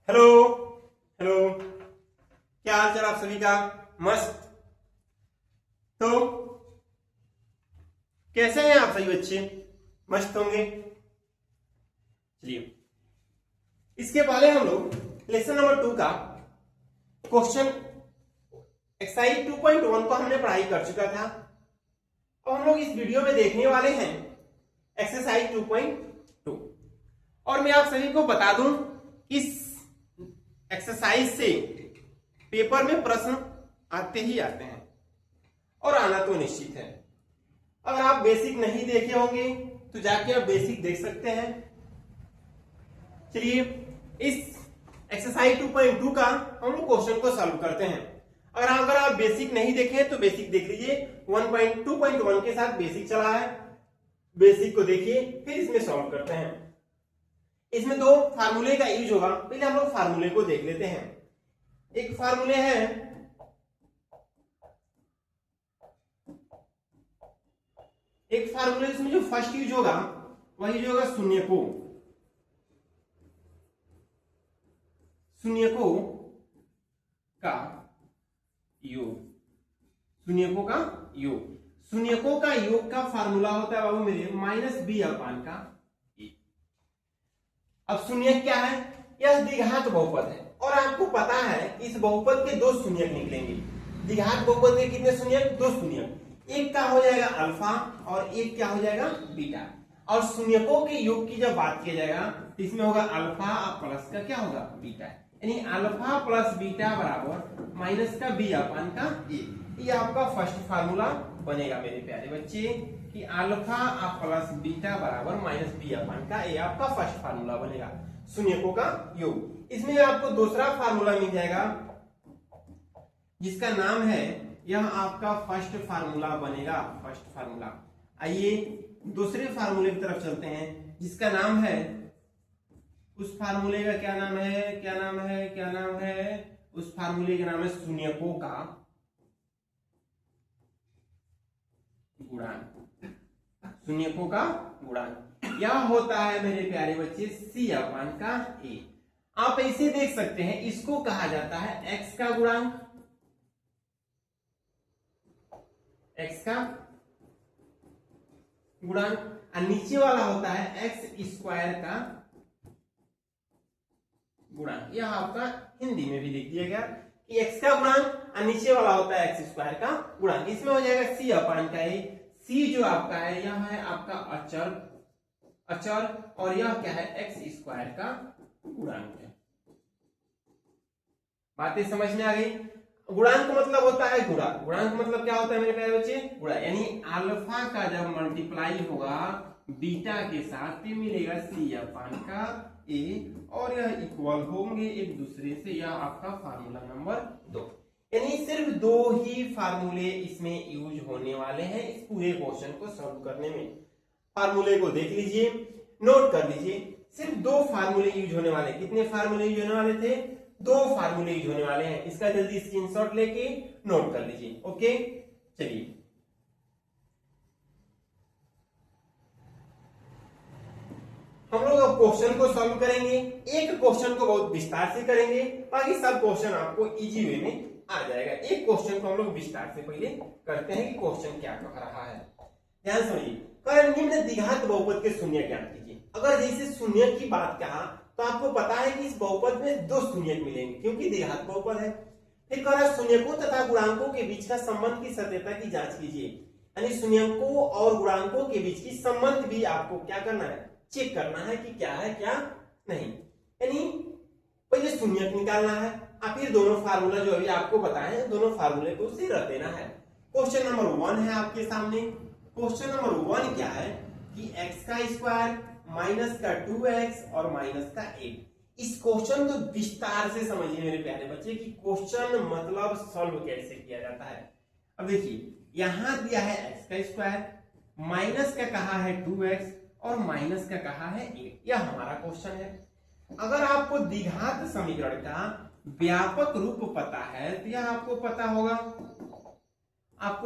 Hello hello, क्या हाल चाल आप सभी का? मस्त। तो कैसे हैं आप सभी बच्चे? मस्त होंगे। चलिए, इसके पहले हम लोग लेसन नंबर 2 का क्वेश्चन एक्सरसाइज 2.1 को हमने पढ़ाई कर चुका था। अब हम लोग इस वीडियो में देखने वाले हैं एक्सरसाइज 2.2। और मैं आप सभी को बता दूं, इस एक्सरसाइज से पेपर में प्रश्न आते ही आते हैं और आना तो निश्चित है। अगर आप बेसिक नहीं देखे होंगे तो जाके आप बेसिक देख सकते हैं। चलिए, इस एक्सरसाइज 2.2 का हम लोग क्वेश्चन को सॉल्व करते हैं। अगर आप बेसिक नहीं देखे तो बेसिक देख लीजिए। 1.2.1 के साथ बेसिक चला है, बेसिक को देखिए, फिर इसमें सॉल्व करते हैं। इसमें दो फार्मूले का यूज होगा। पहले हम लोग फार्मूले को देख लेते हैं। एक फार्मूले है इसमें जो फर्स्ट यूज होगा वही जो होगा शून्य का योग। शून्यकों का योग का फार्मूला होता है बाबू मेरे -b/a। अब शून्य क्या है? यह द्विघात बहुपद है और आपको पता है इस बहुपद के दो शून्यक निकलेंगे। द्विघात बहुपद के कितने शून्यक? दो शून्यक। एक का हो जाएगा अल्फा और एक क्या हो जाएगा? बीटा। और शून्यकों के योग की जब बात किया जाएगा तो इसमें होगा अल्फा प्लस का क्या होगा? बीटा। यानी अल्फा प्लस बीटा बराबर माइनस का b/a। ये आपका फर्स्ट फार्मूला बनेगा मेरे प्यारे बच्चे कि अल्फा प्लस बीटा बराबर -b/a। ये आपका फर्स्ट फार्मूला बनेगा शून्यकों का योग। इसमें आपको दूसरा फार्मूला मिल जाएगा जिसका नाम है, यह आपका फर्स्ट फार्मूला बनेगा। First formula. आइए दूसरे फार्मूले की तरफ चलते हैं जिसका नाम है, उस फार्मूले का क्या नाम है? उस फार्मूले का नाम है शून्यकों का गुणांक। यह होता है मेरे प्यारे बच्चे c/a। आप ऐसे देख सकते हैं, इसको कहा जाता है x का गुणांक, और नीचे वाला होता है x² का गुणांक। यह आपका हिंदी में भी लिख दिया गया कि x का गुणांक और नीचे वाला होता है x² का गुणांक। इसमें हो जाएगा c/a। c जो आपका है यह है आपका अचर और यह क्या है? x² का गुणांक है। बातें समझ में आ गई? गुणांक मतलब होता है गुणा। गुणांक मतलब क्या होता है मेरे प्यारे बच्चे? गुणा। यानी अल्फा का जब मल्टीप्लाई होगा बीटा के साथ तो मिलेगा c/a और यह इक्वल होंगे एक दूसरे से। यह आपका फार्मूला नंबर 2। यानी सिर्फ दो ही फार्मूले इसमें यूज होने वाले हैं इस पूरे क्वेश्चन को सॉल्व करने में। फार्मूले को देख लीजिए, नोट कर लीजिए। सिर्फ दो फार्मूले यूज होने वाले। कितने फार्मूले यूज होने वाले थे? दो फार्मूले यूज होने वाले हैं। इसका जल्दी स्क्रीनशॉट लेके नोट कर लीजिए। ओके, चलिए हम लोग अब क्वेश्चन को सॉल्व करेंगे। एक क्वेश्चन को बहुत विस्तार से करेंगे, बाकी सब क्वेश्चन आपको इजी वे में आ जाएगा। एक क्वेश्चन को हम लोग विस्तार से पहले करते हैं कि क्वेश्चन क्या कह रहा है। ध्यान सुनिए। निम्न द्विघात बहुपद के शून्य ज्ञात कीजिए। अगर जैसे शून्य की बात कहा तो आपको पता है कि इस बहुपद में दो शून्यक मिलेंगे क्योंकि द्विघात बहुपद है। फिर कह रहा है शून्यकों तथा गुणांकों के बीच का संबंध की सत्यता की जांच कीजिए। यानी शून्यकों और गुणांकों के बीच की संबंध भी आपको क्या करना है? चेक करना है कि क्या है क्या नहीं। यानी पहले शून्यक निकालना है और फिर दोनों फार्मूला जो अभी आपको बताए दोनों फार्मूले को उसे रख देना है। क्वेश्चन नंबर 1 है आपके सामने। क्वेश्चन नंबर 1 क्या है कि x² माइनस का 2x और माइनस का 8। इस क्वेश्चन को विस्तार से समझिए मेरे प्यारे बच्चे कि क्वेश्चन मतलब सॉल्व कैसे किया जाता है। अब देखिए, यहां दिया है x², माइनस का कहा है 2x और माइनस का कहा है 8। यह हमारा क्वेश्चन है। अगर आपको द्विघात समीकरण का व्यापक रूप पता है तो यह आपको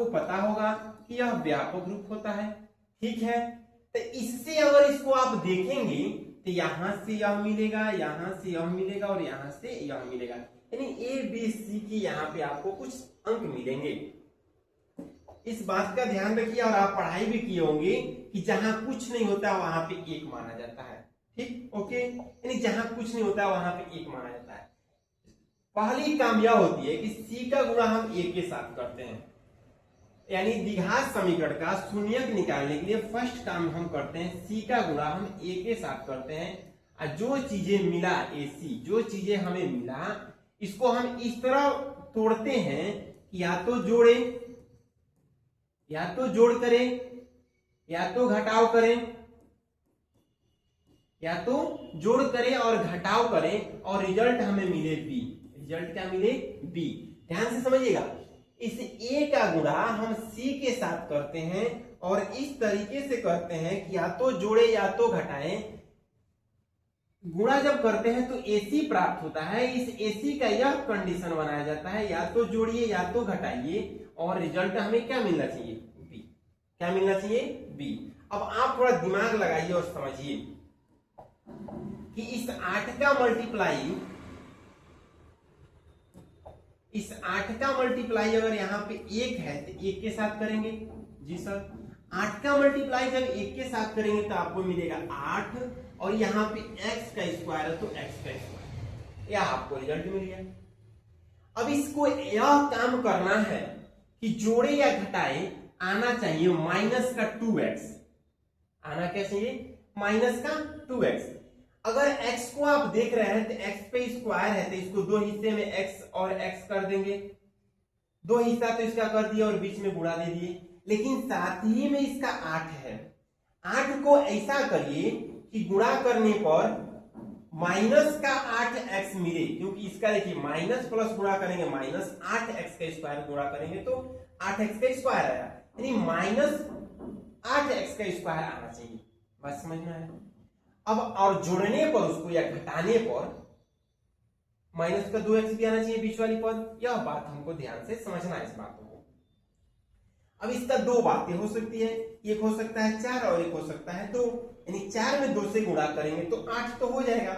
पता होगा कि यह व्यापक रूप होता है। ठीक है, तो इससे अगर इसको आप देखेंगे तो यहां से यह मिलेगा, यहां से यह मिलेगा और यहां से यह मिलेगा, यानी ए बी सी की यहाँ पे आपको कुछ अंक मिलेंगे। इस बात का ध्यान रखिए और आप पढ़ाई भी किए होंगे कि जहां कुछ नहीं होता वहां पे एक माना जाता है। ठीक, ओके, यानी जहां कुछ नहीं होता वहां पे एक माना जाता है। पहली काम यह होती है कि सी का गुणा हम ए के साथ करते हैं, यानी द्विघात समीकरण का शून्यक निकालने के लिए फर्स्ट काम हम करते हैं सी का गुणा हम ए के साथ करते हैं, और जो चीजें मिला ए सी, जो चीजें हमें मिला इसको हम इस तरह तोड़ते हैं कि या तो जोड़े, या तो जोड़ करें, या तो घटाव करें, या तो जोड़ करें और घटाव करें और रिजल्ट हमें मिले बी। रिजल्ट क्या मिले? बी। ध्यान से समझिएगा, इस ए का गुणा हम सी के साथ करते हैं और इस तरीके से करते हैं कि या तो जोड़े या तो घटाएं। गुणा जब करते हैं तो एसी प्राप्त होता है, इस एसी का यह कंडीशन बनाया जाता है या तो जोड़िए या तो घटाइए और रिजल्ट हमें क्या मिलना चाहिए? बी। क्या मिलना चाहिए? बी। अब आप थोड़ा दिमाग लगाइए और समझिए कि इस 8 का मल्टीप्लाई अगर यहाँ पे 1 है तो 1 के साथ करेंगे। जी सर, 8 का मल्टीप्लाई जब 1 के साथ करेंगे तो आपको मिलेगा 8 और यहाँ पे x का स्क्वायर है तो x का स्क्वायर, यह आपको रिजल्ट मिल गया। अब इसको यह काम करना है कि जोड़े या घटाए, आना चाहिए माइनस का 2x, आना क्या चाहिए? माइनस का 2x। अगर x को आप देख रहे हैं तो x पे स्क्वायर है तो इसको दो हिस्से में x और x कर देंगे, दो हिस्सा तो इसका कर दिया और बीच में गुणा दे दिए, लेकिन साथ ही में इसका 8 है। 8 को ऐसा करिए कि गुणा करने पर माइनस का 8x मिले, क्योंकि इसका देखिए माइनस प्लस गुणा करेंगे माइनस 8x का स्क्वायर गुणा करेंगे तो 8x का स्क्वायर आया, यानी माइनस 8x का स्क्वायर आना चाहिए। बात समझ में आया? अब और जोड़ने पर उसको या घटाने पर माइनस का 2x भी आना चाहिए बीच वाली पद। यह बात हमको ध्यान से समझना है इस बातों को। अब इसका दो बातें हो सकती है, एक हो सकता है 4 और एक हो सकता है 2, यानी 4 में 2 से गुणा करेंगे तो 8 तो हो जाएगा।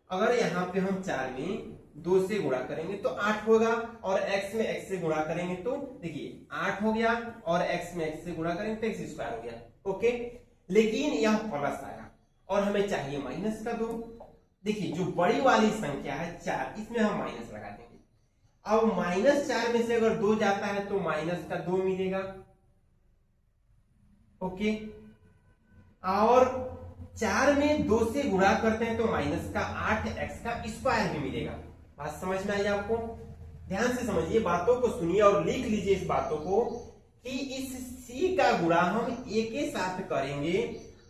अगर यहाँ पे हम 4 में 2 से गुणा करेंगे तो 8 होगा और x में x से गुणा करेंगे तो देखिए 8 हो गया और x में x से गुणा करेंगे तो x स्क्वायर हो गया। ओके, लेकिन यह प्लस आया और हमें चाहिए माइनस का 2। देखिए जो बड़ी वाली संख्या है 4, इसमें हम माइनस लगा देंगे। अब -4 में से अगर 2 जाता है तो माइनस का 2 मिलेगा। ओके, और 4 में 2 से गुणा करते हैं तो माइनस का 8x का स्क्वायर भी मिलेगा। बात समझ में आई आपको? ध्यान से समझिए, बातों को सुनिए और लिख लीजिए इस बातों को कि इस c का गुणा हम a के साथ करेंगे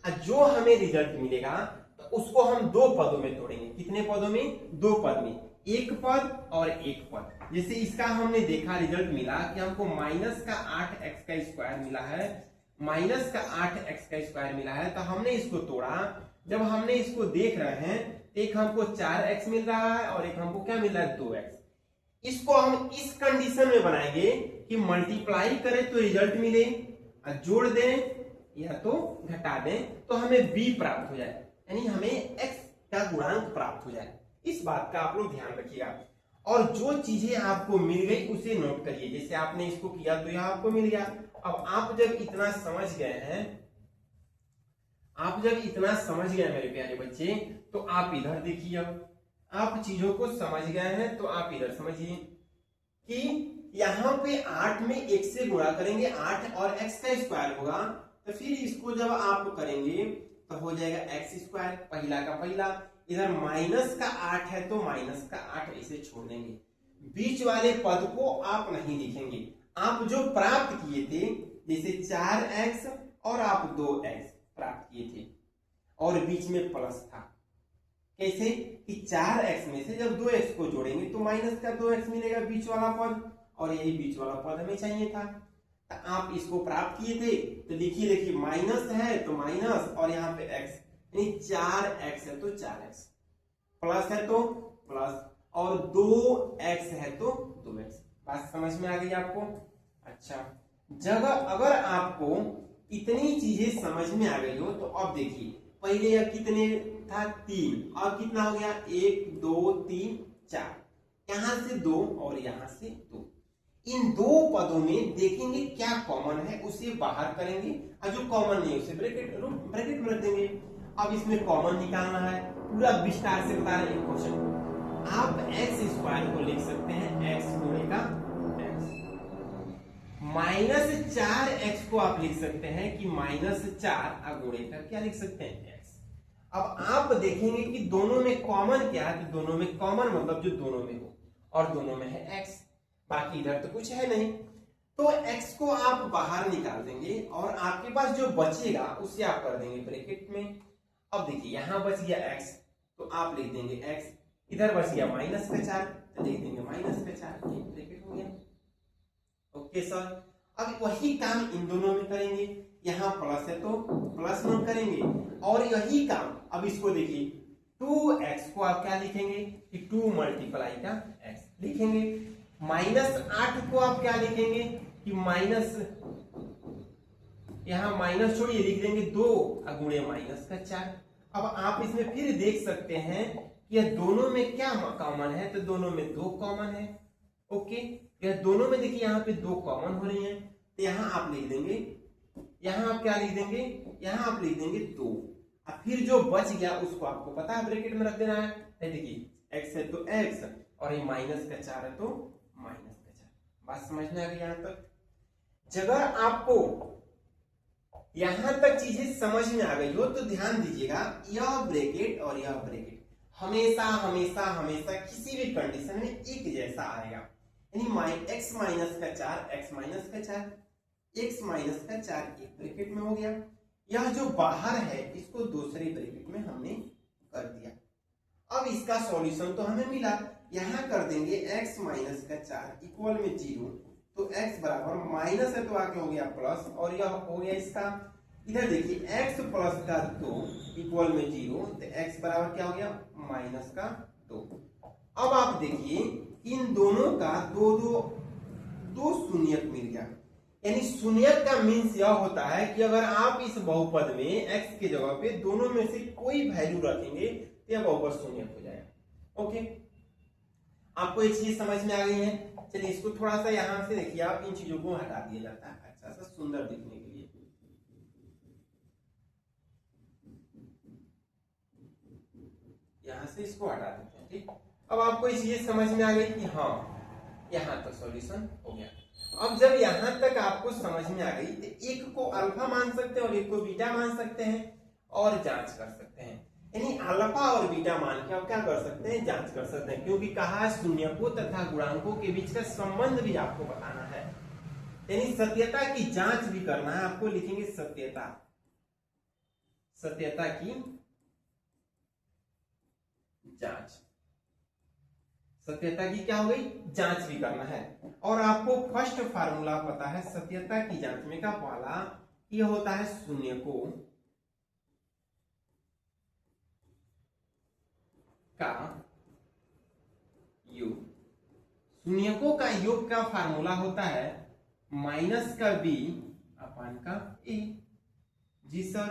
और जो हमें रिजल्ट मिलेगा तो उसको हम दो पदों में तोड़ेंगे। कितने पदों में? 2 पद में, एक पद और एक पद। जैसे इसका हमने देखा रिजल्ट मिला कि हमको माइनस का 8x का स्क्वायर मिला है, माइनस का 8x का स्क्वायर मिला है, तो हमने इसको तोड़ा। जब हमने इसको देख रहे हैं, एक हमको 4x मिल रहा है और एक हमको क्या मिल रहा है? 2x। इसको हम इस कंडीशन में बनाएंगे कि मल्टीप्लाई करें तो रिजल्ट मिले, और जोड़ दें या तो घटा दें तो हमें b प्राप्त हो जाए, यानी हमें x का गुणांक प्राप्त हो जाए। इस बात का आप लोग ध्यान रखिएगा। और जो चीजें आपको मिल गई उसे नोट करिए। जैसे आपने इसको किया तो यह आपको मिल गया। अब आप जब इतना समझ गए हैं, मेरे प्यारे बच्चे, तो आप इधर देखिए। आप चीजों को समझ गए हैं तो आप इधर समझिए कि यहाँ पे 8 में 1 से गुणा करेंगे, 8 और x का स्क्वायर होगा, तो फिर इसको जब आप करेंगे तो हो जाएगा x स्क्वायर, पहला का पहला। इधर माइनस का 8 है तो माइनस का 8 इसे छोड़ देंगे, बीच वाले पद को आप नहीं लिखेंगे। आप जो प्राप्त किए थे, जैसे 4x और आप 2x प्राप्त किए थे और बीच में प्लस था, कैसे कि 4x में से जब 2x को जोड़ेंगे तो माइनस का 2x मिलेगा बीच वाला पद, और यही बीच वाला पद हमें चाहिए था। तो आप इसको प्राप्त किए थे तो लिखिए, देखिए माइनस है तो माइनस और यहाँ पे x, यानी 4x है तो 4x, प्लस है तो प्लस और 2x है तो 2x। बात समझ में आ गई आपको? अच्छा, जब अगर आपको इतनी चीजें समझ में आ गई हो तो अब देखिए, पहले यह कितने था 3, अब कितना हो गया 1 2 3 4, यहां से 2 और यहां से 2। इन दो पदों में देखेंगे क्या कॉमन है उसे बाहर करेंगे, और जो कॉमन नहीं है उसे ब्रैकेट में रख देंगे। अब इसमें कॉमन निकालना है, पूरा विस्तार से बता रहे हैं क्वेश्चन। आप एक्स स्क्वायर को लिख सकते हैं एक्स गुणे का एक्स, -4x को आप लिख सकते हैं कि -4 गुणे का क्या लिख सकते हैं एक्स। अब आप देखेंगे कि दोनों में कॉमन क्या है, तो दोनों में कॉमन मतलब जो दोनों में हो, और दोनों में है एक्स, बाकी इधर तो कुछ है नहीं। तो x को आप बाहर निकाल देंगे और आपके पास जो बचेगा उसे आप कर देंगे ब्रैकेट में। अब देखिए यहां बच गया x, तो आप लिख देंगे x, इधर बच गया -4, तो लिख देंगे -4, ये ब्रैकेट हो गया। ओके सर, अब वही काम इन दोनों में करेंगे, यहाँ प्लस है तो प्लस में करेंगे, और यही काम अब इसको देखिए 2x को आप क्या लिखेंगे कि 2 मल्टीप्लाई का x लिखेंगे, -8 को आप क्या लिखेंगे कि माइनस, यहां माइनस छोड़िए लिख देंगे 2 गुणे -4। अब आप इसमें फिर देख सकते हैं कि यह दोनों में क्या कॉमन है, तो दोनों में 2 कॉमन है। ओके, यह दोनों में देखिए यहाँ पे 2 कॉमन हो रही हैं, तो यहाँ आप लिख देंगे, यहाँ आप क्या लिख देंगे, यहाँ आप लिख देंगे 2, और फिर जो बच गया उसको आपको पता है ब्रैकेट में रख देना है। देखिए x है तो x, और ये -4 है तो -4। बात समझ में आ गई यहाँ तक? अगर आपको यहां तक चीजें समझ में आ गई हो तो ध्यान दीजिएगा, यह ब्रैकेट और यह ब्रैकेट हमेशा हमेशा हमेशा किसी भी कंडीशन में एक जैसा आएगा, यानी x -4 x -4 एक ब्रैकेट में हो गया। यह जो बाहर है इसको दूसरे ब्रैकेट में हमने कर दिया। अब इसका सॉल्यूशन तो हमें मिला, यहां कर देंगे x -4 इक्वल में 0, तो x बराबर माइनस है तो आगे हो गया प्लस, और यह हो गया इसका, इधर देखिए x प्लस का 2 इक्वल में 0, तो x बराबर क्या हो गया -2। अब आप देखिए इन दोनों का दो शून्यक मिल गया, यानी शून्यक का मीन्स यह होता है कि अगर आप इस बहुपद में x की जगह पे दोनों में से कोई वैल्यू रखेंगे तो यह बहुपद शून्यक हो जाएगा। ओके, आपको ये चीज समझ में आ गई है? चलिए इसको थोड़ा सा यहां से देखिए, आप इन चीजों को हटा दिया जाता है अच्छा सा सुंदर दिखने के लिए। यहां से इसको हटा देते हैं, ठीक। अब आपको ये चीज समझ में आ गई कि हाँ यहां तक सॉल्यूशन हो गया। अब जब यहां तक आपको समझ में आ गई तो एक को अल्फा मान सकते हैं और एक को बीटा मान सकते हैं और जांच कर सकते हैं, यानी अल्फा और बीटा मान के आप क्या कर सकते हैं, जांच कर सकते हैं, क्योंकि कहा शून्यकों तथा गुणांकों के बीच का संबंध भी आपको बताना है, यानी सत्यता की जांच भी करना है आपको। लिखेंगे सत्यता की जांच, सत्यता की क्या हो गई, जांच भी करना है। और आपको फर्स्ट फार्मूला पता है सत्यता की जांच में का वाला, ये होता है शून्यकों का योग। शून्यकों का योग का फार्मूला होता है -b अपान का a। जी सर,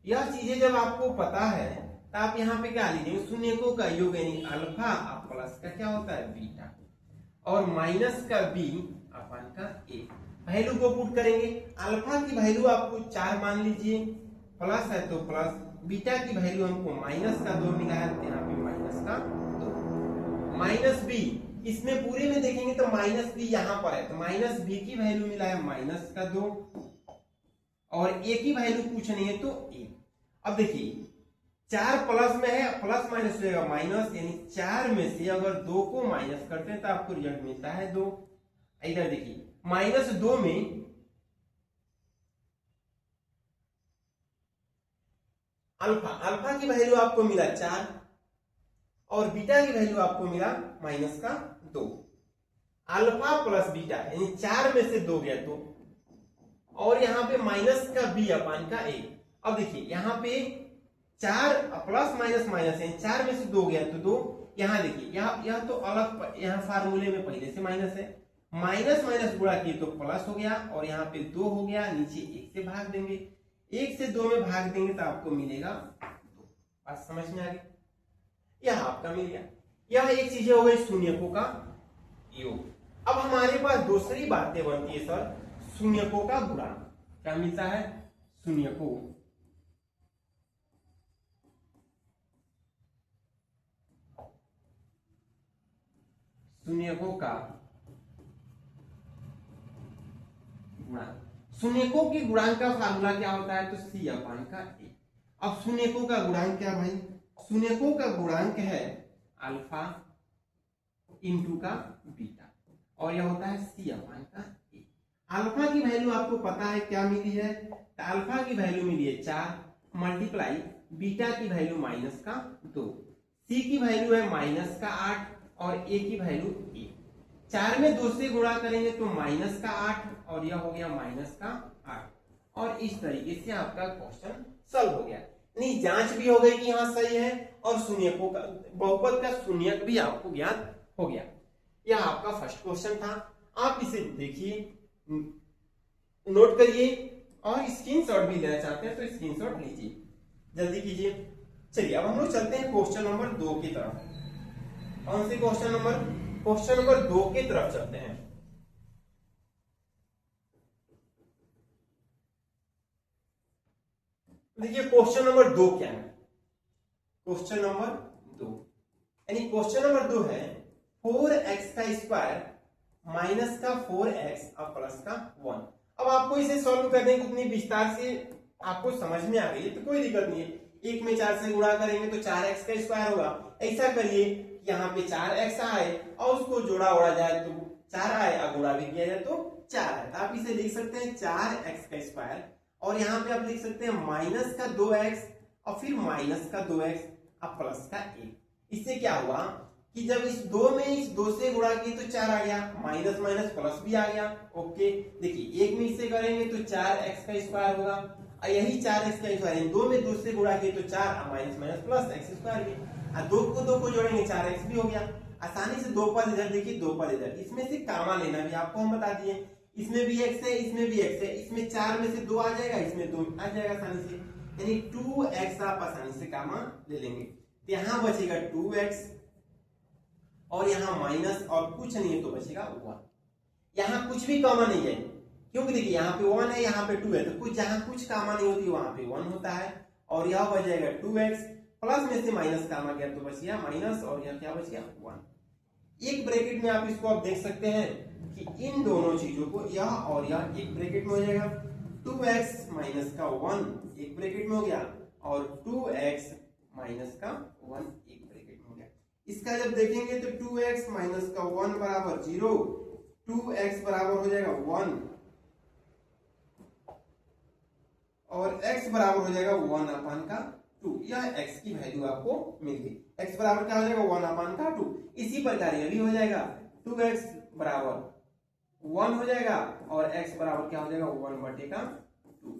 यह चीजें जब आपको पता है तो आप यहाँ पे क्या लीजिए, शून्यकों का योग यानी अल्फा प्लस का क्या होता है बीटा, और -b अपान का a। वैल्यू को पुट करेंगे, अल्फा की वैल्यू आपको 4 मान लीजिए, प्लस है तो प्लस, बीटा की वैल्यू हमको -2 मिला है, यहाँ पे -2 -b, इसमें पूरे में देखेंगे तो -b यहाँ पर है, तो -b की वैल्यू मिला है -2, और a की वैल्यू कुछ नहीं है तो a। अब देखिए 4 प्लस में है, प्लस माइनस हो जाएगा माइनस, यानी 4 में से अगर 2 को माइनस करते हैं तो आपको रिजल्ट मिलता है 2। इधर देखिए -2 में अल्फा की वैल्यू आपको मिला 4 और बीटा की वैल्यू आपको मिला -2। अल्फा प्लस बीटा यानी 4 में से 2 गया तो, और यहाँ पे -b अपान का a। अब देखिए यहाँ पे 4 प्लस माइनस माइनस है, 4 में से 2 गया तो 2। यहाँ देखिए यह तो अलग, यहाँ फार्मूले में पहले से माइनस है, माइनस माइनस गुणा किए तो प्लस हो गया, और यहाँ पे 2 हो गया, नीचे 1 से भाग देंगे, 1 से 2 में भाग देंगे तो आपको मिलेगा 2। बात समझ में आ गई? यह आपका मिल गया। यह एक चीज हो गई शून्यकों का योग। अब हमारे पास दूसरी बातें बनती है सर, शून्यकों का गुणांक। क्या मिलता है? शून्यकों का गुणांक। शून्यकों के गुणांक का फार्मूला क्या होता है? तो सी अपान का ए। अब शून्यकों का गुणांक क्या भाई? शून्यकों का गुणांक है अल्फा इंटू का बीटा, और यह होता है सी अपान का ए। अल्फा की वैल्यू आपको पता है क्या मिली है? तो अल्फा की वैल्यू मिली है 4 मल्टीप्लाई बीटा की वैल्यू माइनस का 2, सी की वैल्यू है माइनस का 8 और ए की वैल्यू 1। 4 में 2 से गुणा करेंगे तो माइनस का 8 और यह हो गया माइनस का 8, और इस तरीके से आपका क्वेश्चन सॉल्व हो गया। नहीं, जांच भी हो गई कि हाँ सही है, और शून्यकों का बहुपद का शून्यक भी आपको ज्ञात हो गया। यह आपका फर्स्ट क्वेश्चन था। आप इसे देखिए, नोट करिए, और स्क्रीनशॉट भी लेना चाहते हैं तो स्क्रीनशॉट लीजिए, जल्दी कीजिए। चलिए अब हम लोग चलते हैं क्वेश्चन नंबर 2 की तरफ। कौन से क्वेश्चन नंबर? क्वेश्चन नंबर 2 की तरफ चलते हैं। देखिए क्वेश्चन नंबर 2 क्या है? क्वेश्चन नंबर 2 यानी क्वेश्चन नंबर 2 है 4x का स्क्वायर माइनस का 4x और प्लस का 1। अब आपको इसे सॉल्व करने की उतनी विस्तार से आपको समझ में आ गई है तो कोई दिक्कत नहीं है। 1 में 4 से गुणा करेंगे तो 4x का स्क्वायर होगा। ऐसा करिए यहाँ पे 4x आए और उसको जोड़ा उड़ा जाए तो 4 आए, और गुणा भी किया जाए तो 4 है। तो आप इसे लिख सकते हैं 4x का स्क्वायर, और यहाँ पे आप लिख सकते हैं माइनस का 2x और फिर माइनस का 2x और प्लस का 1। इससे क्या हुआ कि जब इस 2 में इस 2 से गुणा किए तो 4 आ गया, माइनस माइनस प्लस भी आ गया। ओके, देखिए 1 में इससे करेंगे तो 4x का स्क्वायर होगा, और यही 4x का स्क्वायर, 2 में 2 से गुणा किए तो 4 minus minus plus x square भी, और 2 को जोड़ेंगे 4x भी हो गया। आसानी से 2 पद इधर, देखिए 2 पद इधर, इसमें से कामा लेना भी आपको हम बता दिए। इसमें भी x है, इसमें भी x है, इसमें 4 में से 2 आ जाएगा, इसमें 2 आ जाएगा आसानी से, यानी 2x आप आसानी से कामा ले लेंगे। तो यहाँ बचेगा 2x, और यहाँ माइनस और कुछ नहीं है तो बचेगा 1। यहाँ कुछ भी कामा नहीं है, क्योंकि देखिए यहाँ पे 1 है, यहाँ पे 2 है, तो कुछ जहां कुछ कामा नहीं होती वहां पे 1 होता है, और यह बच जाएगा 2x, प्लस में से माइनस कामा गया तो बच गया माइनस, और यह क्या बच गया 1। एक ब्रैकेट में आप इसको आप देख सकते हैं कि इन दोनों चीजों को, यह और यह एक ब्रैकेट में हो जाएगा, 2x माइनस का 1 एक ब्रैकेट में हो गया, और 2x माइनस का 1 एक ब्रैकेट में हो गया। इसका जब देखेंगे तो 2x माइनस का 1 बराबर 0, 2x बराबर हो जाएगा 1, और x बराबर हो जाएगा 1 अपान का 2। यह x की वैल्यू आपको मिल गई। x बराबर क्या हो जाएगा 1 अपान का 2। इसी प्रकार यह भी हो जाएगा 2x बराबर 1 हो जाएगा, और x बराबर क्या हो जाएगा 1 बटे का 2।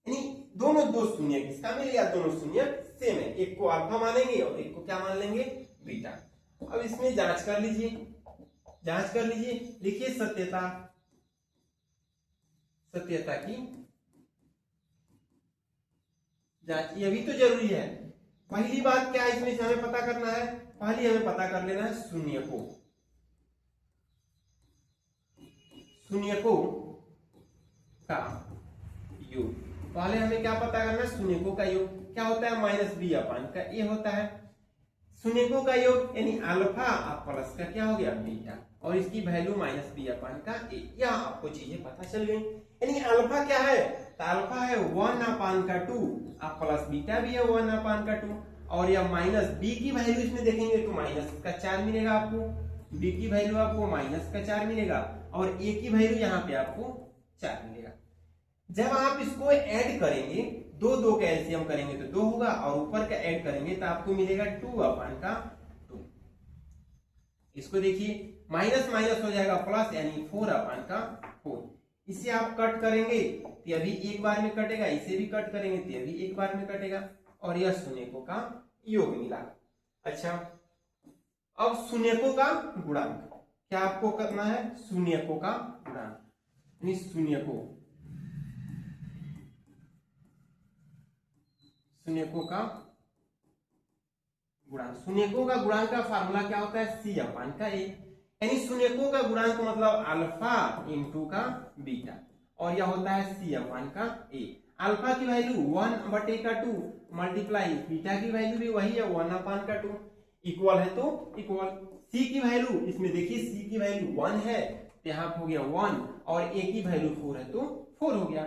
यानी दोनों दो शून्य किसका मिल गया? दोनों शून्य सेम है, एक को अल्फा मानेंगे और एक को क्या मान लेंगे? बीटा। अब इसमें जांच कर लीजिए, जांच कर लीजिए, लिखिए सत्यता, सत्यता की जांच, यह भी तो जरूरी है। पहली बात क्या है इसमें से हमें पता करना है? पहले हमें पता कर लेना है शून्यकों, शून्यकों का योग। पहले हमें क्या पता करना है? शून्यकों का योग क्या होता है? माइनस बी अपान का ए होता है। शून्यकों का योग यानी अल्फा और प्लस का क्या हो गया? बीटा, और इसकी वैल्यू माइनस बी अपान का ए। यह आपको चीजें पता चल गई। यानी अल्फा क्या है? तो अल्फा है 1 अपान का 2, और प्लस बीटा भी है 1 अपान का 2, और यह माइनस बी की वैल्यू इसमें देखेंगे तो माइनस का 4 मिलेगा आपको, बी की वैल्यू आपको माइनस का 4 मिलेगा, और ए की वैल्यू यहाँ पे आपको 4 मिलेगा। जब आप इसको ऐड करेंगे, दो का एलसीएम करेंगे तो 2 होगा, और ऊपर का ऐड करेंगे तो आपको मिलेगा 2 अपान का 2। इसको देखिए, माइनस माइनस हो जाएगा प्लस, यानी 4 अपान का 4। इसे आप कट करेंगे तो यह भी एक बार में कटेगा, इसे भी कट करेंगे तो यह भी एक बार में कटेगा, और यह शून्यकों का योग मिला। अच्छा, अब शून्यकों का गुणांक क्या आपको करना है, शून्यकों का गुणांक, यानी शून्यकों का गुणांक। शून्यकों का गुणांक का फार्मूला क्या होता है, सी अपान का ए, यानी शून्यकों का गुणांक मतलब अल्फा इंटू का बीटा, और यह होता है सी अपान का ए। अल्फा की वैल्यू 1/2 मल्टीप्लाई बीटा की वैल्यू भी वही है 1 का 2, इक्वल है तो इक्वल। सी की वैल्यू इसमें देखिए, सी की वैल्यू 1 है तो यहाँ हो गया 1, और ए की वैल्यू 4 है तो 4 हो गया।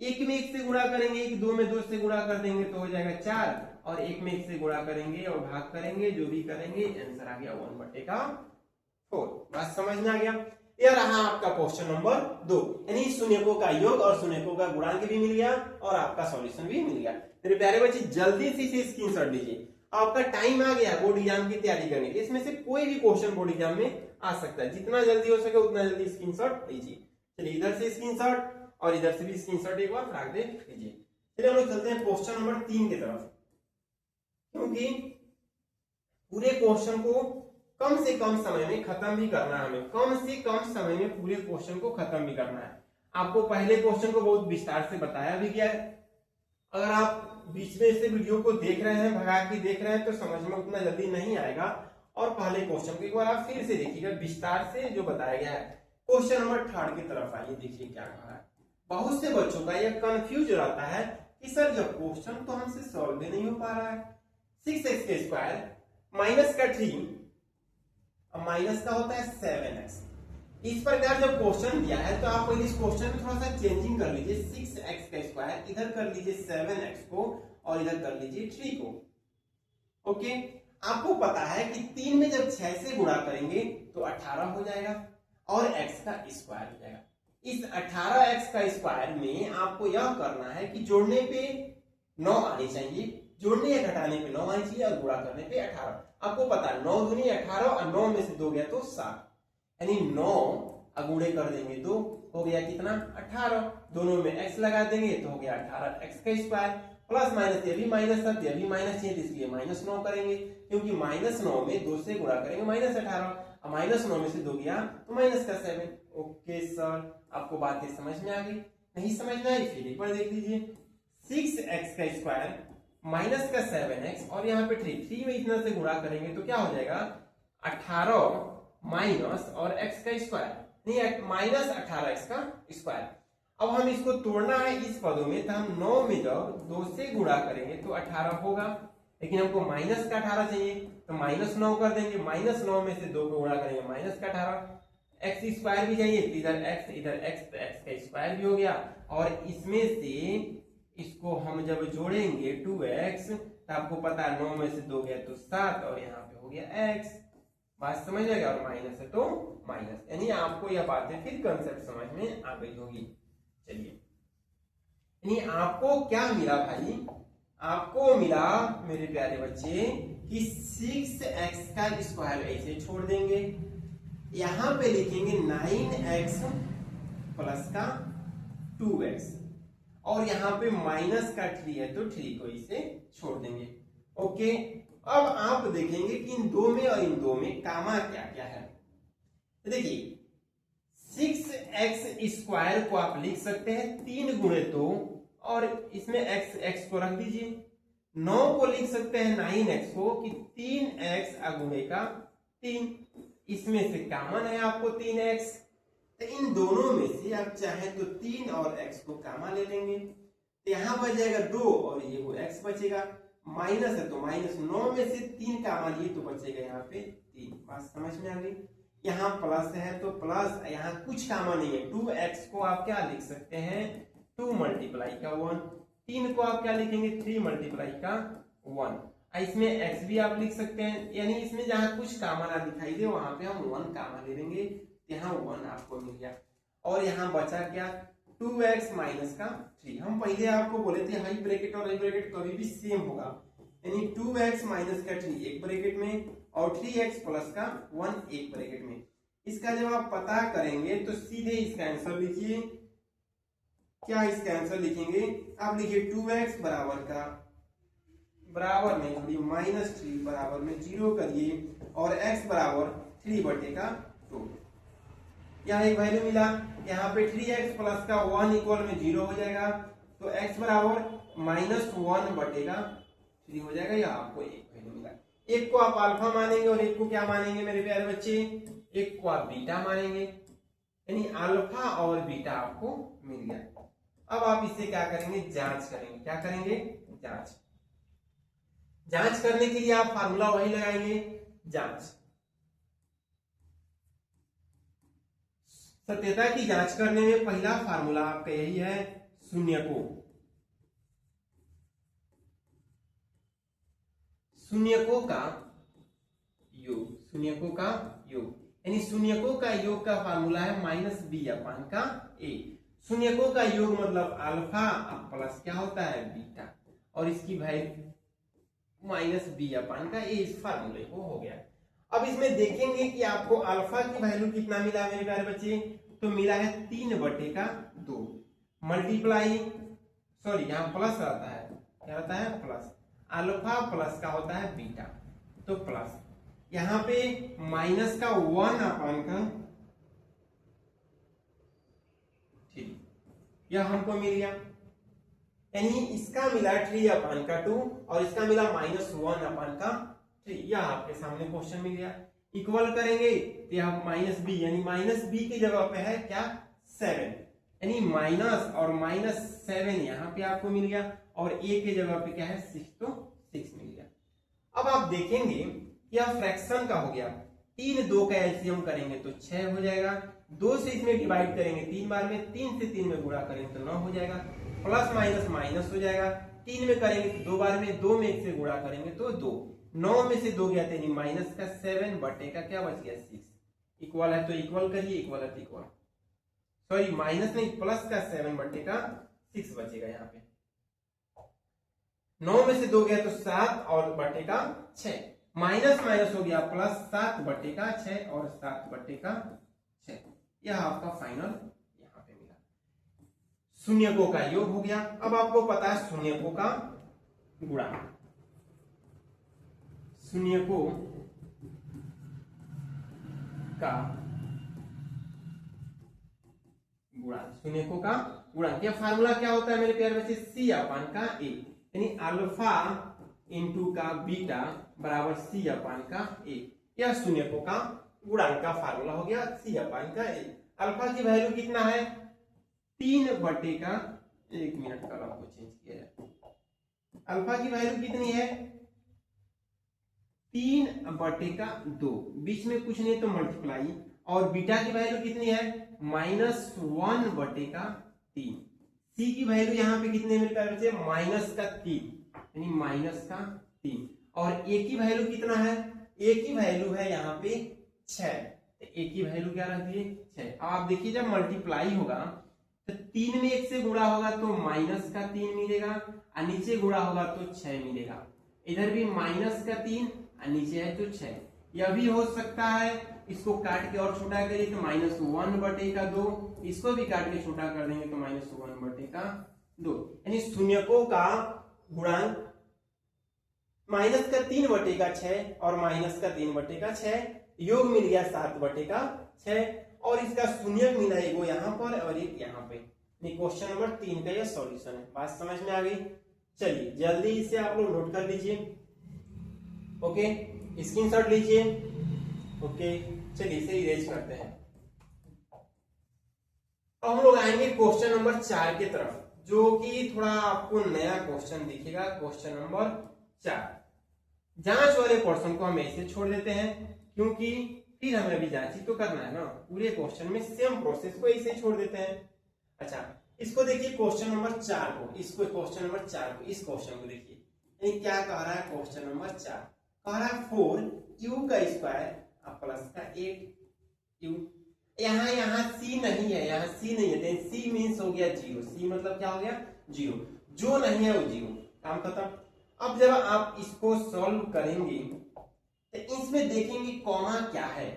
एक में एक से गुणा करेंगे, एक दो में दो से गुणा कर देंगे तो हो जाएगा 4, और एक में एक से गुणा करेंगे और भाग करेंगे, जो भी करेंगे आंसर आ गया 1/4। बात समझ में आ गया। यह रहा आपका क्वेश्चन नंबर 2, यानी शून्यकों का योग और शून्यकों का गुणांक भी मिल गया और आपका सॉल्यूशन भी मिल गया। मेरे प्यारे बच्चे जल्दी से इसे स्क्रीनशॉट लीजिए, आपका टाइम आ गया बोर्ड एग्जाम की तैयारी करने के। इसमें से कोई भी क्वेश्चन बोर्ड एग्जाम में आ सकता है, जितना जल्दी हो सके उतना जल्दी स्क्रीनशॉट लीजिए। चलिए इधर से स्क्रीनशॉट और इधर से भी स्क्रीनशॉट एक बार रख दे लीजिए। चलिए हम लोग चलते हैं क्वेश्चन नंबर 3 की तरफ, क्योंकि पूरे क्वेश्चन को कम से कम समय में खत्म भी करना है, हमें कम से कम समय में पूरे क्वेश्चन को खत्म भी करना है। आपको पहले क्वेश्चन को बहुत विस्तार से बताया भी गया है, अगर आप बीच में से वीडियो को देख रहे हैं, भगा के देख रहे हैं तो समझ में उतना जल्दी नहीं आएगा, और पहले क्वेश्चन को एक बार आप फिर से देखिएगा विस्तार से जो बताया गया है। क्वेश्चन नंबर 3 की तरफ आइए, देखिए क्या कहा है। बहुत से बच्चों का यह कंफ्यूज रहता है कि सर जब क्वेश्चन तो हमसे सॉल्व ही नहीं हो पा रहा है, 6x² माइनस का 3 माइनस का होता है 7x, इस प्रकार जब क्वेश्चन दिया है तो आप पहले इस क्वेश्चन में थोड़ा सा चेंजिंग कर लीजिए, 6x² इधर कर लीजिए 7x को, और इधर कर लीजिए 3 को। ओके, आपको पता है कि 3 में जब 6 से गुणा करेंगे तो 18 हो जाएगा और x का स्क्वायर हो जाएगा। इस 18x का स्क्वायर में आपको यह करना है कि जोड़ने पे 9 आनी चाहिए, जोड़ने या घटाने पे 9 आनी चाहिए, और गुणा करने पे 18। आपको पता है 9 दूनी 18, और 9 में से 2 गया तो 7, यानी 9 अगुणे कर देंगे तो हो गया कितना 18, दोनों में x लगा देंगे तो हो गया 18x का स्क्वायर, प्लस माइनस ये भी माइनस था, ये भी माइनस है, इसलिए -9 करेंगे, क्योंकि -9 में 2 से गुणा करेंगे -18, और -9 में से 2 गया तो माइनस का 7। ओके सर, आपको बातें समझ में आ गई? नहीं समझ में आई फिर एक बार देख लीजिए, 6x का स्क्वायर माइनस का 7x, और यहाँ पे 3 में इतना से गुणा करेंगे तो क्या हो जाएगा 18 माइनस और x का स्क्वायर, नहीं माइनस 18x का स्क्वायर। अब हम इसको तोड़ना है इस पदों में, तो हम 9 में जब 2 से गुणा करेंगे तो 18 होगा, लेकिन हमको माइनस का 18 चाहिए तो -9 कर देंगे, -9 में से 2 को गुणा करेंगे माइनस का 18, x स्क्वायर भी चाहिए, इधर x इधर x, तो x का स्क्वायर भी हो गया, और इसमें से इसको हम जब जोड़ेंगे 2x तो आपको पता है 9 में से 2 गया तो 7, और यहाँ पे हो गया x। बात समझ जाएगा, और माइनस है तो माइनस, यानी आपको यह बातें फिर कंसेप्ट समझ में आ गई होगी। चलिए, यानी आपको क्या मिला भाई, आपको मिला मेरे प्यारे बच्चे कि 6x का स्क्वायर ऐसे छोड़ देंगे, यहां पे लिखेंगे 9x प्लस का 2x, और यहाँ पे माइनस का 3 है तो 3 को इसे छोड़ देंगे। ओके, अब आप देखेंगे कि इन दो में और इन दो में कामा क्या क्या है। देखिए 6x स्क्वायर को आप लिख सकते हैं 3 गुणे 2, और इसमें x को रख दीजिए। 9 को लिख सकते हैं 9x को कि 3x अगुणे का 3, इसमें से कॉमन है आपको 3x, तो इन दोनों में से आप चाहे तो 3 और x को कामा ले लेंगे, तो यहां बच जाएगा 2 और ये वो x बचेगा, माइनस है तो माइनस, 9 में से 3 कामा लिए तो बचेगा यहाँ पे 3। बात समझ में आ गई? यहाँ प्लस है तो प्लस, यहाँ कुछ कामा नहीं है, 2x को आप क्या लिख सकते हैं 2 मल्टीप्लाई का 1, 3 को आप क्या लिखेंगे 3 मल्टीप्लाई का 1, इसमें x भी आप लिख सकते हैं, यानी इसमें जहां कुछ कामा ना दिखाई दे वहां पे हम 1 कामा ले लेंगे, यहाँ 1 आपको मिल गया, और यहाँ बचा क्या 2x माइनस का 3। हम पहले आपको बोले थे हाई ब्रैकेट और हाई ब्रैकेट कभी भी सेम होगा, यानी 2x माइनस का 3 एक ब्रैकेट में और 3x प्लस का 1 एक ब्रैकेट में। इसका जब आप पता करेंगे तो सीधे इसका आंसर लिखिए, क्या इसका आंसर लिखेंगे आप लिखिए 2x बराबर में थोड़ी -3 बराबर में 0 करिए, और x बराबर 3 बटे का 2। यहाँ एक वैल्यू मिला, यहाँ पे 3x प्लस का 1 इक्वल में 0 हो जाएगा, तो x बराबर -1 बटेगा 3 हो जाएगा। या आपको एक वैल्यू मिला, एक को आप अल्फा मानेंगे और एक को क्या मानेंगे मेरे प्यारे बच्चे, एक को आप बीटा मानेंगे, यानी अल्फा और बीटा आपको मिल गया। अब आप इसे क्या करेंगे, जांच करेंगे। क्या करेंगे, जांच। जांच करने के लिए आप फार्मूला वही लगाएंगे, जांच। सत्यता की जांच करने में पहला फार्मूला आपका यही है, शून्यको। शून्यकों का योग, शून्यकों का योग, यानी शून्यकों का योग का फार्मूला है -b/a। शून्यकों का योग मतलब अल्फा प्लस क्या होता है, बीटा, और इसकी वैल्यू -b/a, इस फार्मूले को हो गया। अब इसमें देखेंगे कि आपको अल्फा की वैल्यू कितना मिला मेरे प्यारे बच्चे, तो मिला है 3/2 मल्टीप्लाई, सॉरी यहाँ प्लस रहता है, क्या रहता है, प्लस। अल्फा प्लस का होता है बीटा, तो प्लस, यहाँ पे माइनस का 1/3, यह हमको मिल गया। यानी इसका मिला 3/2 और इसका मिला -1/3। यह आपके सामने क्वेश्चन मिल गया। इक्वल करेंगे तो यह -b, यानी -b की जगह पे है क्या, 7, यानी माइनस और -7 यहाँ पे आपको मिल गया, और a के जगह पे क्या है, 6, तो 6 मिल गया। अब आप देखेंगे यह फ्रैक्शन का हो गया, 3 2 का एलसीएम करेंगे तो 6 हो जाएगा, 2 से इसमें डिवाइड करेंगे 3 बार में, 3 से 3 में गुणा करेंगे तो 9 हो जाएगा, प्लस माइनस माइनस हो जाएगा, 3 में करेंगे तो 2 बार में, 2 में 1 से गुणा करेंगे तो 2, 9 में से 2 गया तो माइनस का 7 बटे का क्या बच गया, 6। इक्वल है तो इक्वल करिए, इक्वल है तो इक्वल, सॉरी माइनस नहीं, प्लस का 7 बटे का 6 बचेगा। यहाँ पे 9 में से 2 गया तो 7 और बटे का 6, माइनस माइनस हो गया प्लस, 7 बटे का 6 और 7 बटे का 6। यह आपका फाइनल यहाँ पे मिला। शून्यकों का योग हो गया। अब आपको पता है शून्यकों का गुणा, शून्यकों का गुणा, शून्यकों का गुणा। यह फार्मूला क्या होता है मेरे प्यारे बच्चे, c/a, यानी अल्फा इंटू का बीटा बराबर c/a। यह शून्यकों का गुणांक का फार्मूला हो गया, c/a। अल्फा की वैल्यू कितना है, 3 बटे का, 1 मिनट का आपको चेंज किया जाए, अल्फा की वैल्यू कितनी है, 3 बटे का 2, बीच में कुछ नहीं तो मल्टीप्लाई, और बीटा की वैल्यू कितनी है, -1 बटे का 3। सी की वैल्यू यहाँ पे कितने मिलता है बच्चे, -3, यानी -3, और ए की वैल्यू कितना है, ए की वैल्यू है यहाँ पे 6, ए की वैल्यू क्या रहती है, 6। अब आप देखिए जब मल्टीप्लाई होगा तो 3 में 1 से गुणा होगा तो -3 मिलेगा, और नीचे गुणा होगा तो 6 मिलेगा, इधर भी -3 और नीचे है तो 6। यह भी हो सकता है, इसको काट के और छोटा करिए तो -1 बटे का 2, इसको भी काट के छोटा कर देंगे तो -1 बटे का 2, यानी शून्यकों का गुणांक -3 बटे का 6 और -3 बटे का 6, योग मिल गया 7 बटे का 6, और इसका शून्यक मिला एगो यहाँ पर और एक यहाँ पे। क्वेश्चन नंबर 3 का यह सॉल्यूशन है। बात समझ में आ गई? चलिए जल्दी इसे आप लोग नोट कर लीजिए, ओके, स्क्रीनशॉट लीजिए, ओके। चलिए इसे इरेज करते हैं। अब हम लोग आएंगे क्वेश्चन नंबर 4 की तरफ, जो कि थोड़ा आपको नया क्वेश्चन दिखेगा। क्वेश्चन नंबर 4, जांच वाले पोर्शन को हम ऐसे छोड़ देते हैं, क्योंकि फिर हमें अभी जांच ही तो करना है ना, पूरे क्वेश्चन में सेम प्रोसेस को ऐसे छोड़ देते हैं। अच्छा, इसको देखिए क्वेश्चन नंबर 4 को, इसको क्वेश्चन नंबर 4 को, इस क्वेश्चन को देखिए, क्या कह रहा है क्वेश्चन नंबर 4, कह रहा है 4u का स्क्वायर प्लस का 8u। यहाँ c नहीं है, यहाँ c नहीं है, c मीन्स हो गया 0, c मतलब क्या हो गया 0, जो नहीं है वो 0, काम खत्म। अब जब आप इसको सॉल्व करेंगे तो इसमें देखेंगे कॉमा क्या है,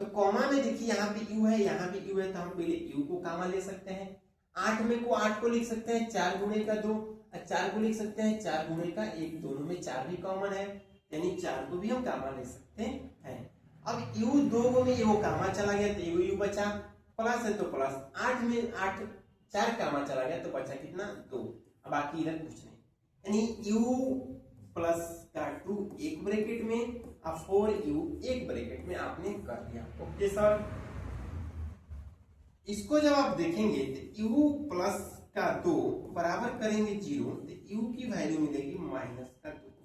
तो कॉमा में देखिए यहाँ पे u है, यहाँ पे u है, तो हम पहले u को कॉमा ले सकते हैं। 8 में को 8 को लिख सकते हैं 4 गुणे का 2, 4 को लिख सकते हैं 4 गुणे का 1, दोनों में 4 भी कॉमन है, यानी 4 को भी हम कॉमा ले सकते हैं। अब यू दो गो में एगो कामा चला गया तो एगो यू बचा, प्लस है तो प्लस, 8 में 8 4 कामा चला गया तो बचा कितना 2, अब बाकी इधर कुछ नहीं, यानी यू प्लस का 2 एक ब्रैकेट में और 4u एक ब्रैकेट में आपने कर दिया। ओके सर, इसको जब आप देखेंगे तो u प्लस का 2 बराबर करेंगे 0 तो u की वैल्यू मिलेगी माइनस का 2,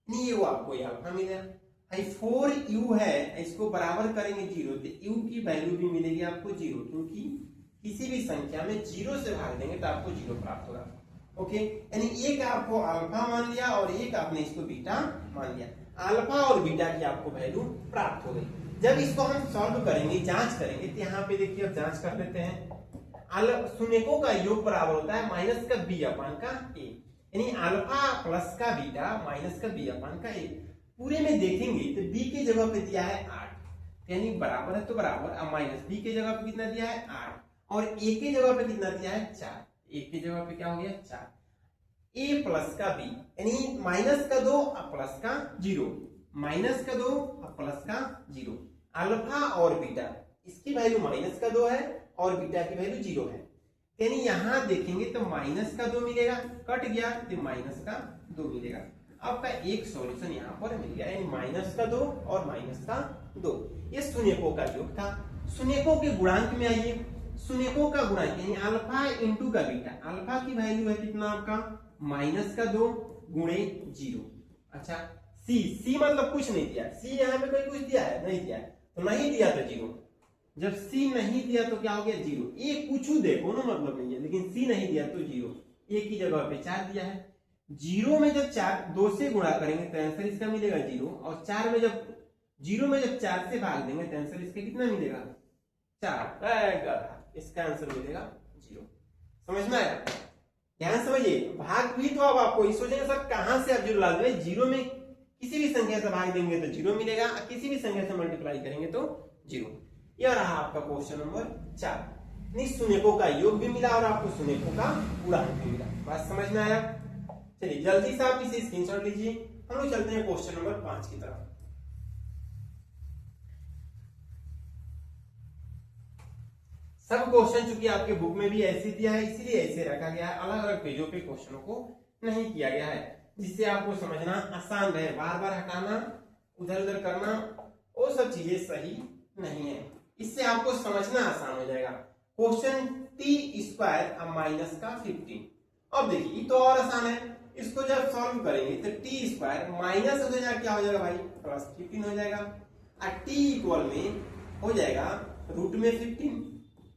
नहीं ये वो आपको अल्फा मिलेगा। 4u है, इसको बराबर करेंगे 0 तो u की वैल्यू भी मिलेगी आपको 0, क्योंकि किसी भी संख्या में 0 से भाग देंगे तो आपको 0 प्राप्त होगा। ओके, यानी एक आपको अल्फा मान लिया और एक आपने इसको बीटा मान लिया, अल्फा और बीटा की आपको वैल्यू प्राप्त हो गई। जब इसको हम सॉल्व करेंगे, जांच करेंगे, तो यहाँ पे देखिए अब जांच कर लेते हैं। शून्यकों का योग बराबर होता है माइनस का b अपान का a, यानी अल्फा प्लस का बीटा माइनस का b अपान का a। पूरे में देखेंगे तो b की जगह पे दिया है 8, यानी बराबर है तो बराबर, अब माइनस b की जगह पे कितना दिया है 8 और a की जगह पे कितना दिया है 4, a की जगह पे क्या हो गया 4, a प्लस का b, यानी माइनस का 2 और प्लस का 0, माइनस का 2 और प्लस का 0। अल्फा और बीटा इसकी वैल्यू माइनस का 2 है और बीटा की वैल्यू 0 है, यानी यहां देखेंगे तो माइनस का 2 मिलेगा, कट गया तो माइनस का 2 मिलेगा। आपका एक सॉल्यूशन यहाँ पर मिल गया, यानी माइनस का 2 और माइनस का 2, ये शून्यकों का योग था। शून्यकों के गुणांक में आइए, शून्यकों का गुणांक यानी अल्फा इंटू का बीटा, अल्फा की वैल्यू है कितना आपका माइनस का 2 गुणे 0। अच्छा, सी मतलब कुछ नहीं दिया, सी यहाँ पे कोई कुछ दिया है नहीं दिया, तो नहीं दिया तो 0, जब सी नहीं दिया तो क्या हो गया 0, ए कुछ दे कोनो मतलब नहीं है, लेकिन सी नहीं दिया तो 0, ए की जगह पे 4 दिया है। 0 में जब 4 2 से गुणा करेंगे तो आंसर इसका मिलेगा 0, और 4 में जब 0 में जब 4 से भाग देंगे तो आंसर इसका कितना मिलेगा 4, इसका आंसर मिलेगा 0। समझ में आया? ध्यान समझिए, भाग भी तो अब आपको सोचेंगे सर कहां से आप 0 ला देंगे, 0 में किसी भी संख्या से भाग देंगे तो 0 मिलेगा, किसी भी संख्या से मल्टीप्लाई करेंगे तो 0। यह रहा आपका क्वेश्चन नंबर 4, शून्यकों का योग भी मिला और आपको शून्यकों का गुणांक भी मिला। बात समझ में आया? चलिए जल्दी से आप इसे स्क्रीनशॉट लीजिए, हम लोग चलते हैं क्वेश्चन नंबर 5 की तरफ। सब क्वेश्चन चूंकि आपके बुक में भी ऐसे दिया है, इसीलिए ऐसे रखा गया है, अलग अलग पेजों पे क्वेश्चनों को नहीं किया गया है, जिससे आपको समझना आसान रहे। बार बार हटाना, उधर उधर करना, वो सब चीजें सही नहीं है, इससे आपको समझना आसान हो जाएगा। क्वेश्चन टी स्क्वायर माइनस का 15, अब देखिए तो और आसान है, इसको जब सॉल्व करेंगे तो टी स्क्वायर माइनस हो जाएगा, क्या हो जाएगा भाई प्लस 15 हो जाएगा, और टी इक्वल में हो जाएगा रूट में 15।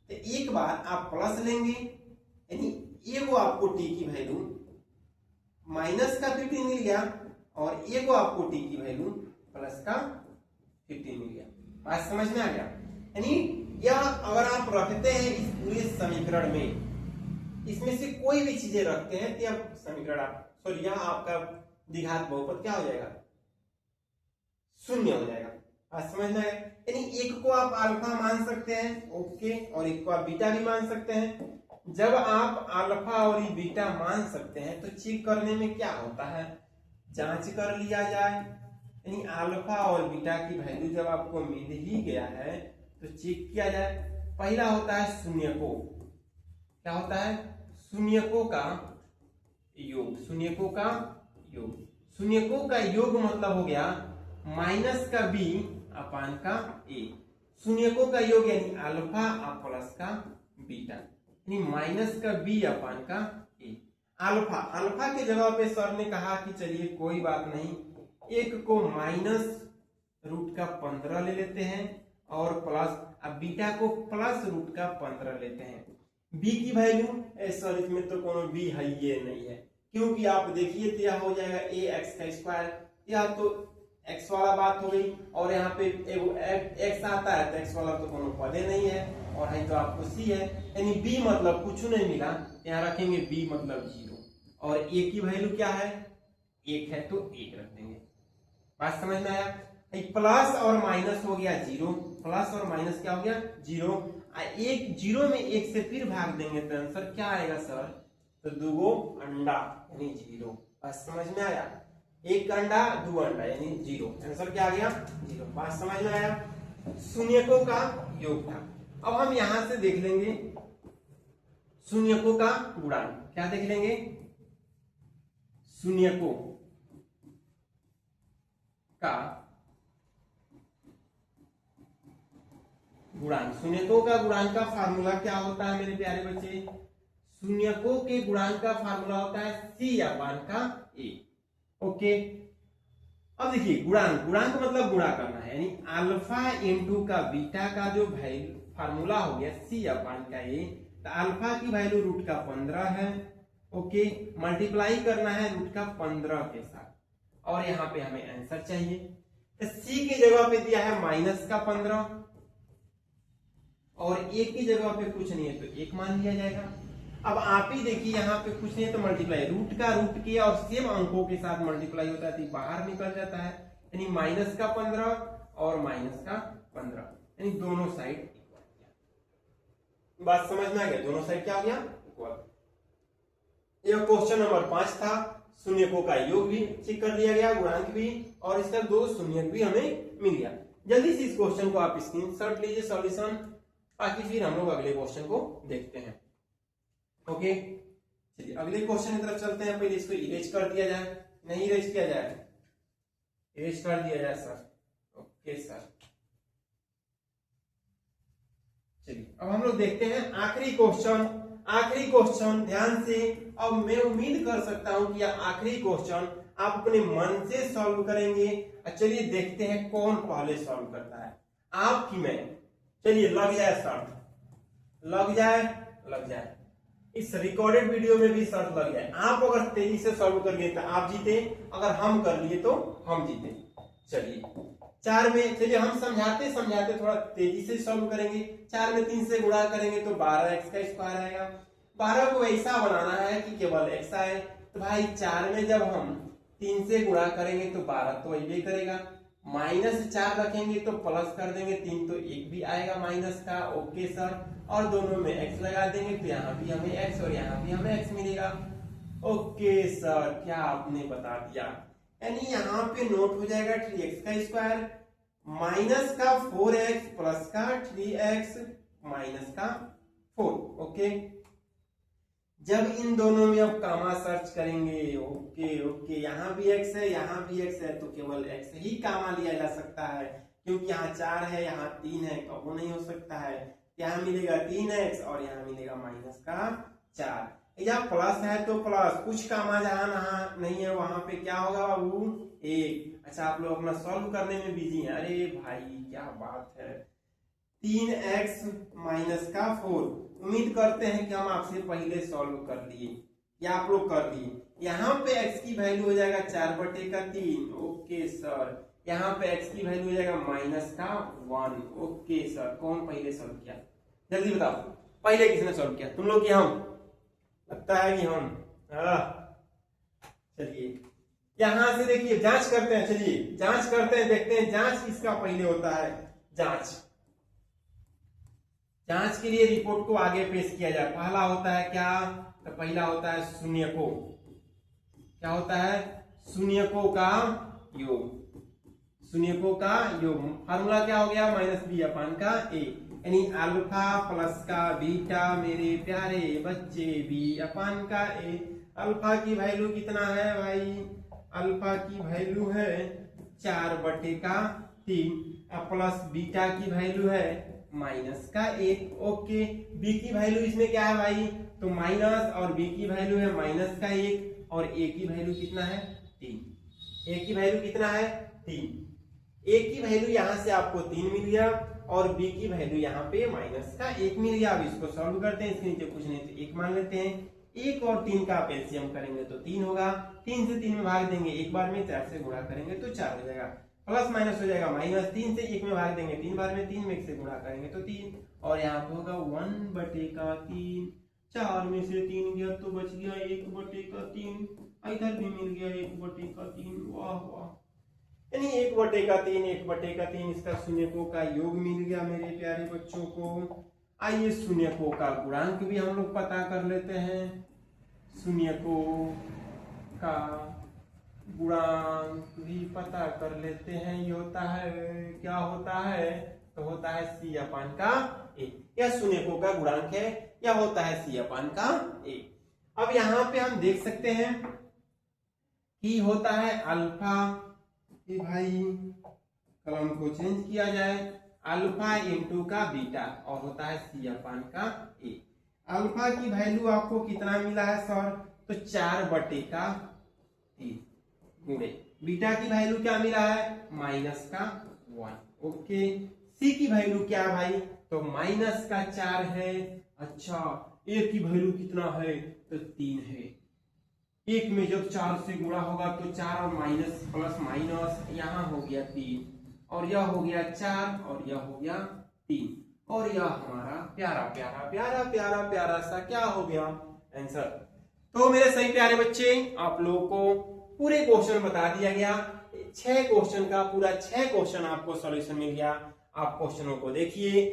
तो एक बार आप प्लस लेंगे, यानी ये वो आपको टी की वैल्यू माइनस का 15 मिल गया, और ये को आपको टी की वैल्यू प्लस का 15 मिल गया। बात समझ में आ गया? यानी यह अगर आप रखते हैं इस पूरे समीकरण में, इसमें से कोई भी चीजें रखते हैं तो यह समीकरण आप सॉरी यह आपका द्विघात बहुपद क्या हो जाएगा 0 हो जाएगा। बात समझ में आया? यानी एक को आप अल्फा मान सकते हैं, ओके, और एक को आप बीटा भी मान सकते हैं। जब आप अल्फा और बीटा मान सकते हैं तो चेक करने में क्या होता है, जांच कर लिया जाए, यानी अल्फा और बीटा की वैल्यू जब आपको मिल ही गया है तो चेक किया जाए। पहला होता है शून्यकों, क्या होता है शून्यकों का योग, शून्यकों का योग, शून्यकों का योग मतलब हो गया माइनस का b अपान का a, शून्यकों का योग यानी अल्फा प्लस का बीटा, यानी माइनस का b अपान का a। अल्फा, अल्फा की जगह पे सर ने कहा कि चलिए कोई बात नहीं, एक को माइनस रूट का 15 ले लेते हैं और प्लस, अब बीटा को प्लस रूट का 15 लेते हैं। b की वैल्यू सर इसमें तो कोनो b है ये नहीं है, क्योंकि आप देखिए तो यह हो जाएगा ax का स्क्वायर, यह तो x वाला बात हो गई, और यहाँ पे x आता है तो x वाला तो कोनो पदे नहीं है, और है तो आपको c है, यानी b मतलब कुछ नहीं मिला, यहाँ रखेंगे b मतलब 0, और a की वैल्यू क्या है 1 है तो 1 रख देंगे। बात समझ में आया? प्लस और माइनस हो गया 0, प्लस और माइनस क्या हो गया 0, एक 0 में 1 से फिर भाग देंगे तो आंसर क्या आएगा सर, तो 2 अंडा यानी 0। बात समझ में आया? एक अंडा 2 अंडा यानी 0। आंसर क्या आ गया 0। बात समझ में आया। शून्यकों का योग था। अब हम यहां से देख लेंगे शून्यकों का गुणांक। क्या देख लेंगे शून्यकों का गुणांक। शून्यकों का गुणांक का फार्मूला क्या होता है मेरे प्यारे बच्चे। शून्यकों के गुणांक का फार्मूला होता है C अपान का A। ओके, अब देखिए गुणांक, गुणांक मतलब गुणा करना है, यानी अल्फा इंटू का बीटा का जो वैल्यू फार्मूला हो गया C अपान का A। तो अल्फा की वैल्यू रूट का 15 है। ओके, मल्टीप्लाई करना है रूट का 15 के साथ, और यहाँ पे हमें आंसर चाहिए। तो C की जगह पे दिया है माइनस का 15 और A की जगह पे कुछ नहीं है तो 1 मान लिया जाएगा। अब आप ही देखिए यहाँ पे कुछ नहीं है तो मल्टीप्लाई, रूट का रूट किया और सेम अंकों के साथ मल्टीप्लाई होता है तो बाहर निकल जाता है, यानी माइनस का 15 और माइनस का 15, यानी दोनों साइड इक्वल किया। बात समझ में आ गया, दोनों साइड क्या हो गया इक्वल। यह क्वेश्चन नंबर 5 था। शून्यकों का योग भी चेक कर लिया गया, गुणांक भी, और इसका 2 शून्यक भी हमें मिल गया। जल्दी से इस क्वेश्चन को आप स्क्रीनशॉट लीजिए सॉल्यूशन, ताकि फिर हम लोग अगले क्वेश्चन को देखते हैं। ओके, चलिए अगले क्वेश्चन की तरफ चलते हैं। पहले इसको इरेज कर दिया जाए, नहीं इरेज किया जाए, इरेज कर दिया जाए सर। ओके सर, चलिए अब हम लोग देखते हैं आखिरी क्वेश्चन। आखिरी क्वेश्चन ध्यान से, अब मैं उम्मीद कर सकता हूं कि आखिरी क्वेश्चन आप अपने मन से सॉल्व करेंगे। चलिए देखते हैं कौन पहले सॉल्व करता है, आप कि मैं। चलिए लग जाए शर्त, लग जाए, लग जाए, इस रिकॉर्डेड वीडियो में भी शर्त लग जाए। आप अगर तेजी से सॉल्व कर लिए तो आप जीते, अगर हम कर लिए तो हम जीते। चलिए 4 में, चलिए हम समझाते समझाते थोड़ा तेजी से सॉल्व करेंगे। 4 में 3 से गुणा करेंगे तो 12x का स्क्वायर आएगा। 12 को ऐसा बनाना है कि केवल x आए, तो भाई 4 में जब हम 3 से गुणा करेंगे तो 12 तो अबे करेगा, -4 रखेंगे तो प्लस कर देंगे 3 तो 1 भी आएगा माइनस का। ओके सर, और दोनों में x लगा देंगे तो यहाँ भी हमें x और यहाँ भी हमें x मिलेगा। ओके सर, क्या आपने बता दिया, यानी यहाँ पे नोट हो जाएगा 3x का स्क्वायर माइनस का 4x प्लस का 3x माइनस का 4। ओके, जब इन दोनों में अब कामा सर्च करेंगे, ओके ओके, यहाँ भी x है यहाँ भी x है, तो केवल x ही कामा लिया जा सकता है, क्योंकि यहाँ 4 है यहाँ 3 है, तो वो नहीं हो सकता है। यहाँ मिलेगा 3x और यहाँ मिलेगा माइनस का 4। यहाँ प्लस है तो प्लस, कुछ कामा जहाँ नहीं है वहां पे क्या होगा बाबू 1। अच्छा, आप लोग अपना सॉल्व करने में बिजी हैं, अरे भाई क्या बात है। 3x माइनस का 4, उम्मीद करते हैं कि हम आपसे पहले सॉल्व कर लिए या आप लोग कर लिए। यहाँ पे x की वैल्यू हो जाएगा 4/3। ओके सर, यहाँ पे x की वैल्यू हो जाएगा माइनस का 1। ओके सर, कौन पहले सॉल्व किया, जल्दी बताओ, पहले किसने सॉल्व किया, तुम लोग कि हम? लगता है कि हम। चलिए यहां से देखिए जांच करते हैं, चलिए जांच करते हैं, देखते हैं जांच किसका पहले होता है। जांच, जांच के लिए रिपोर्ट को आगे पेश किया जाए। पहला होता है क्या, तो पहला होता है शून्यकों। क्या होता है, शून्यकों का योग। शून्यकों का योग फार्मूला क्या हो गया, -b अपान का a, यानी अल्फा प्लस का बीटा मेरे प्यारे बच्चे b अपान का a। अल्फा की वैल्यू कितना है भाई, अल्फा की वैल्यू है 4/3 प्लस बीटा की वैल्यू है माइनस का 1। ओके, b की वैल्यू इसमें क्या है भाई, तो माइनस, और b की वैल्यू है माइनस का 1, और a की वैल्यू कितना है 3। a की वैल्यू कितना है 3। a की वैल्यू यहां से आपको 3 मिल गया और b की वैल्यू यहाँ पे माइनस का 1 मिल गया। अब इसको सॉल्व करते हैं, इसके नीचे कुछ नहीं तो 1 मान लेते हैं। 1 और 3 का आप एलसीएम करेंगे तो 3 होगा, 3 से 3 में भाग देंगे एक बार में, 4 से गुणा करेंगे तो 4 हो जाएगा, प्लस माइनस हो जाएगा माइनस, 3 से 1 में भाग देंगे 3 बार में, 3 में 1 से गुणा करेंगे तो 3, और यहाँ पे होगा 1/3। 4 में से 3 गया तो बच गया 1/3, इधर भी मिल गया 1/3। वाह वाह, यानी 1/3 1/3 इसका शून्यकों का योग मिल गया मेरे प्यारे बच्चों को। आइए शून्यकों का गुणांक भी हम लोग पता कर लेते हैं। शून्यकों का गुणांक भी पता कर लेते हैं। ये होता है, क्या होता है, तो होता है सी अपान का ए। यह शून्यकों का गुणांक है, यह होता है सी अपान का ए। अब यहाँ पे हम देख सकते हैं कि होता है अल्फा, कि भाई कलम को चेंज किया जाए, अल्फा इंटू का बीटा और होता है सी अपान का ए। अल्फा की वैल्यू आपको कितना मिला है सर, तो 4/3 गुणे बीटा की वैल्यू क्या मिला है, -1। ओके, सी की वैल्यू क्या है भाई, तो -4 है। अच्छा, ए की वैल्यू कितना है, तो 3 है। एक में जब 4 से गुणा होगा तो 4 और माइनस प्लस माइनस, यहाँ हो गया 3 और यह हो गया 4 और यह हो गया 3 और यह हमारा प्यारा प्यारा प्यारा प्यारा प्यारा सा क्या हो गया, आंसर। तो मेरे सही प्यारे बच्चे, आप लोगों को पूरे क्वेश्चन बता दिया गया। 6 क्वेश्चन का पूरा 6 क्वेश्चन आपको सॉल्यूशन मिल गया। आप क्वेश्चनों को देखिए,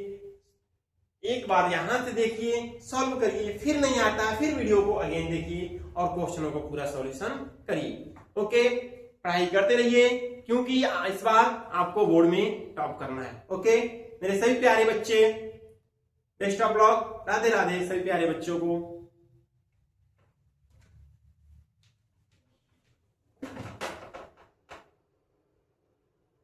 एक बार यहां से देखिए, सॉल्व करिए, फिर नहीं आता फिर वीडियो को अगेन देखिए और क्वेश्चनों को पूरा सॉल्यूशन करिए। ओके, पढ़ाई करते रहिए क्योंकि इस बार आपको बोर्ड में टॉप करना है। ओके मेरे सभी प्यारे बच्चे, best of luck, Radhe Radhe सभी प्यारे बच्चों को।